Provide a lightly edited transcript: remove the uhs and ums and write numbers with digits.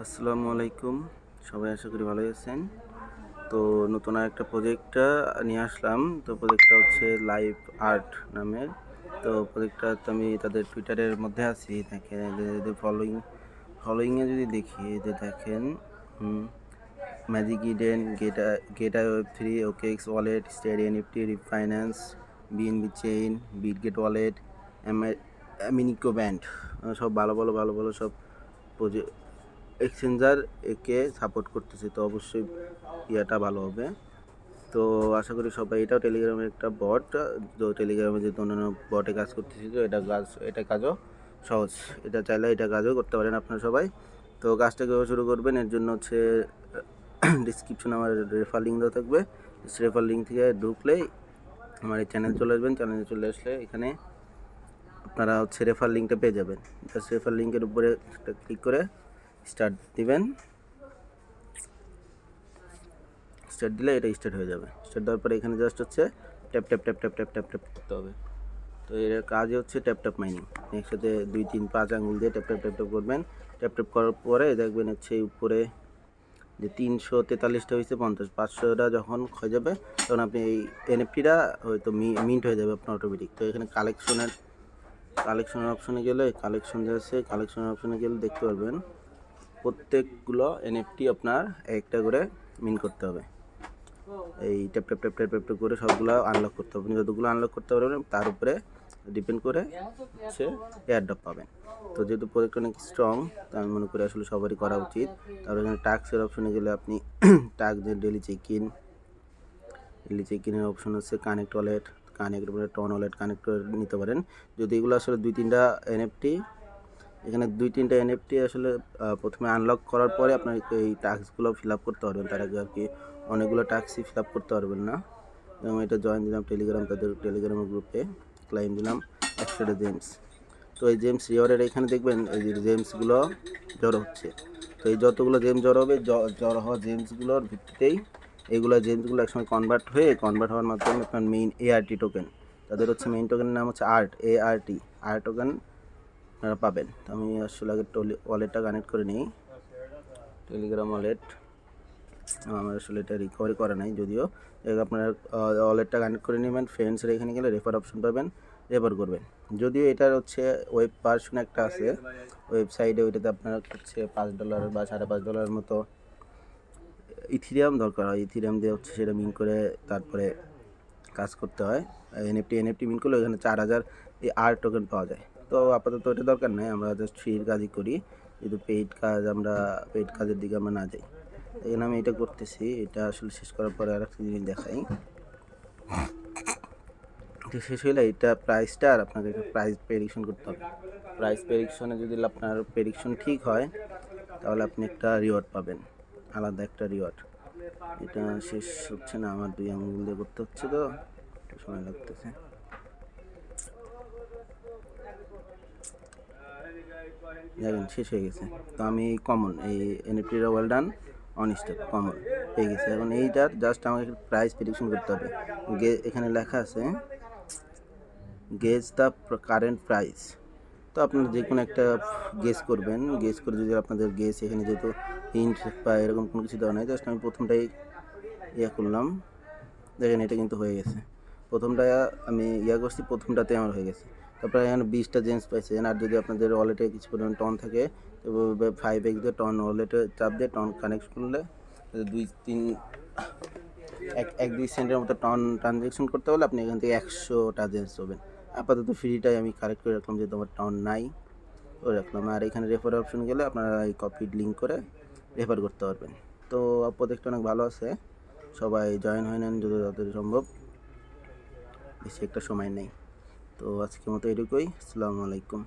আসসালামু আলাইকুম, সবাই আশা করি ভালোই আছেন। তো নতুন আরেকটা প্রজেক্টটা নিয়ে আসলাম। তো প্রজেক্টটা হচ্ছে লাইভ আর্ট নামের। তো প্রজেক্টটা তো আমি তাদের টুইটারের মধ্যে আছি। দেখেন এদের ফলোয়িংয়ে যদি দেখি, এদের দেখেন Magic Eden, Gate Web3, OKX wallet, steady NFT, refinance, BNB chain, Bitget wallet, Animoca brand, সব ভালো সব প্রজেক্ট এক্সচেঞ্জার একে সাপোর্ট করতেছে। তো অবশ্যই ইয়াটা ভালো হবে। তো আশা করি সবাই, এটাও টেলিগ্রামের একটা বট। তো টেলিগ্রামে যে অন্যান্য বটে কাজ করতেছি, তো এটা কাজও সহজ। এটা চাইলে এটা কাজও করতে পারেন আপনারা সবাই। তো কাজটা কীভাবে শুরু করবেন, এর জন্য হচ্ছে ডিসক্রিপশনে আমার রেফার লিঙ্ক দেওয়া থাকবে। রেফার লিঙ্ক থেকে ঢুকলেই আমার এই চ্যানেল চলে আসবেন। চ্যানেলে চলে আসলে এখানে আপনারা হচ্ছে রেফার লিঙ্কটা পেয়ে যাবেন। জাস্ট রেফার লিঙ্কের উপরে ক্লিক করে স্টার্ট দিবেন। স্টার্ট দিলে এটা স্টার্ট হয়ে যাবে। স্টার্ট দেওয়ার পরে এখানে জাস্ট হচ্ছে tap tap tap tap tap tap tap করতে হবে। তো এর কাজই হচ্ছে ট্যাপ ট্যাপ মাইনিং। একসাথে 2 3 5 আঙুল দিয়ে ট্যাপ ট্যাপ ট্যাপ ট্যাপ করবেন। ট্যাপ ট্যাপ করার পরে দেখবেন হচ্ছে উপরে যে 343টা হয়েছে 50, 500টা যখন হয়ে যাবে তখন আপনি এই এনএফটিটা হয়তো মিন্ট হয়ে যাবে আপনার অটোমেটিক। তো এখানে কালেকশনের অপশনে গেলে কালেকশনের অপশনে গেলে দেখতে পারবেন প্রত্যেকগুলো এনএফটি আপনার একটা করে মিন করতে হবে। এই tap tap tap tap tap করে সবগুলো আনলক করতে হবে। আপনি যতগুলো আনলক করতে পারবেন তার উপরে ডিপেন্ড করে হচ্ছে এয়ারড্রপ পাবেন। তো যেহেতু প্রজেক্ট অনেক স্ট্রং, তো আমি মনে করি আসলে সবারই করা উচিত। তারপর এখানে টাস্কের অপশনে গেলে আপনি টাস্ক যে ডেলি চেক ইনের অপশন হচ্ছে connect wallet, Ton wallet connect করে নিতে পারেন। যদি এগুলো আসলে 2-3টা এনএফটি, এখানে 2-3টা এনএফটি আসলে প্রথমে আনলক করার পরে আপনার এই টাস্কগুলো ফিল আপ করতে পারবেন। তার আগে আর কি অনেকগুলো টাস্কই ফিল আপ করতে পারবেন না। এবং এটা জয়েন দিলাম তাদের টেলিগ্রামের গ্রুপে, ক্লাইম দিলাম 100টা জেমস। তো এই জেমস রিওয়ার্ডের এখানে দেখবেন এই যে জেমসগুলো জড়ো হচ্ছে। তো এই যতগুলো জেমস জড়ো হবে, জড়ো হওয়া জেমসগুলোর ভিত্তিতেই জেমসগুলো একসময় কনভার্ট হওয়ার মাধ্যমে আপনার মেইন এআরটি টোকেন, তাদের হচ্ছে মেইন টোকেনের নাম হচ্ছে আর টোকেন আপনারা পাবেন। তো আমি আসলে আগে ওয়ালেটটা কানেক্ট করে নিই, টেলিগ্রাম ওয়ালেট। আমার আসলে এটা রিকভারি করা নাই, যদিও আপনারা ওয়ালেটটা কানেক্ট করে নেবেন। ফ্রেন্ডসের এখানে গেলে রেফার অপশন পাবেন, রেফার করবেন। যদিও এটার হচ্ছে ওয়েব ভার্সন একটা আছে ওয়েবসাইটে, ওইটাতে আপনার হচ্ছে $5 বা $5.5 মতো ইথিরিয়াম দরকার হয়। ইথিরিয়াম দিয়ে হচ্ছে সেটা মিন করে তারপরে কাজ করতে হয়। এনএফটি মিন করলে ওখানে 4000 এই আর টোকেন পাওয়া যায়। তো আপাতত এটা দরকার নেই, আমরা জাস্ট ফ্রির কাজই করি। যেহেতু পেইড কাজের দিকে আমরা না যাই, এখানে আমি এটা করতেছি। এটা আসলে শেষ করার পরে আর একটা জিনিস দেখাই। এটা শেষ হলে এটা প্রাইসটা, আর আপনাকে একটা প্রাইস প্রেডিকশন করতে হবে। প্রাইস প্রেডিকশনে যদি আপনার প্রেডিকশন ঠিক হয় তাহলে আপনি একটা রিওয়ার্ড পাবেন, আলাদা একটা রিওয়ার্ড। এটা শেষ হচ্ছে না, আমার 2 আঙুল দিয়ে করতে হচ্ছে, তো একটু সময় লাগতেছে। দেখেন শেষ হয়ে গেছে। তো আমি কমন এই এনএফটিটা well done on step common পেয়ে গেছি। এখন এইটার জাস্ট আমাকে প্রাইস প্রেডিকশন করতে হবে। এখানে লেখা আছে গেজ দ্য কারেন্ট প্রাইস। তো আপনারা যে কোনো একটা গেস করবেন। গেস করে যদি আপনাদের গেস, এখানে যেহেতু হিন্ট বা এরকম কোনো কিছু দেওয়া নেই, জাস্ট আমি প্রথমটাই করলাম। দেখেন এটা কিন্তু হয়ে গেছে। প্রথমটা আমি করছি, প্রথমটাতে আমার হয়ে গেছে। তারপরে এখানে 20টা জেমস পাইছেন। আর যদি আপনাদের ওয়ালেটে কিছু পরিমাণ টন থাকে, তো 5x দিয়ে টন ওয়ালেটে চাপ দিয়ে টন কানেক্ট করলে 2 সেন্টের মতো টন ট্রানজ্যাকশন করতে হলে আপনি এখান থেকে 100টা জেমস পাবেন। আপাতত ফ্রিটাই আমি কালেক্ট করে রাখলাম, যেহেতু আমার টন নাই ও রাখলাম। আর এখানে রেফার অপশন গেলে আপনারা এই কপি লিঙ্ক করে রেফার করতে পারবেন। তো প্রজেক্টটা অনেক ভালো আছে, সবাই জয়েন হয়ে নেন যতটা সম্ভব, বেশি একটা সময় নেই। তো আজকের মতো এটুকুই। আসসালামু আলাইকুম।